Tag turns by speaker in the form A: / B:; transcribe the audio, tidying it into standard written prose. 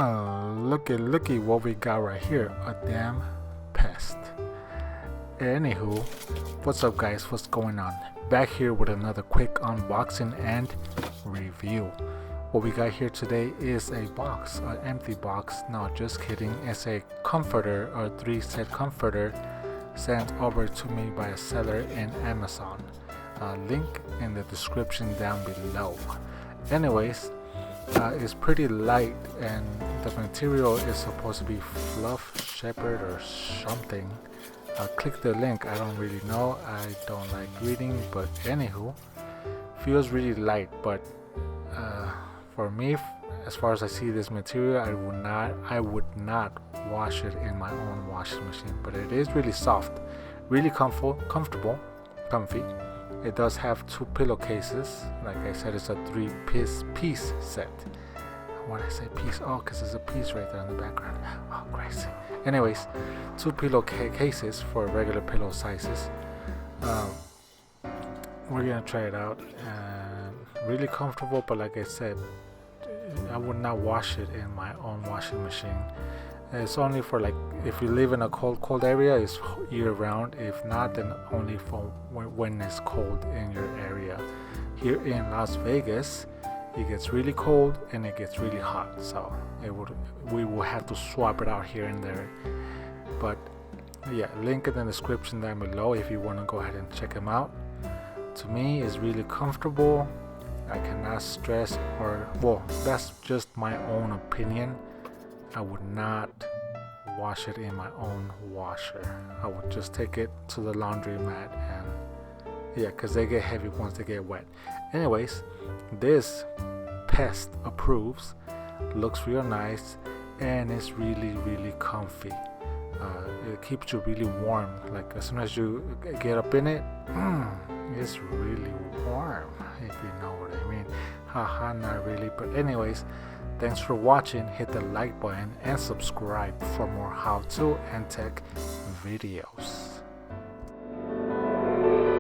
A: Looky what we got right here, a damn pest. Anywho, what's up guys, what's going on? Back here with another quick unboxing and review. What we got here today is a box, an empty box. No, just kidding. It's a comforter, or 3-set comforter sent over to me by a seller in Amazon. Link in the description down below. Anyways, it's pretty light and the material is supposed to be fluff, shepherd or something. Click the link. I don't really know, I don't like reading, but anywho, feels really light. But for me, as far as I see this material, I would not wash it in my own washing machine. But it is really soft, really comfortable, comfy. It does have 2 pillowcases. Like I said, it's a 3-piece set. When I say piece, because there's a piece right there in the background. Oh, crazy. Anyways, 2 pillowcases for regular pillow sizes. We're gonna try it out. Really comfortable, but like I said, I would not wash it in my own washing machine. It's only for, like, if you live in a cold area, it's year round. If not, then only for when it's cold in your area. Here in Las Vegas, it gets really cold and it gets really hot, so we will have to swap it out here and there. But yeah, link in the description down below if you want to go ahead and check them out. To me, it's really comfortable. I cannot stress, that's just my own opinion. I would not wash it in my own washer. I would just take it to the laundromat, and yeah, because they get heavy once they get wet. Anyways, this pest approves, looks real nice, and it's really comfy. It keeps you really warm. Like, as soon as you get up in it, it's really warm, if you know what I mean. Haha, not really, but anyways, thanks for watching. Hit the like button and subscribe for more how-to and tech videos.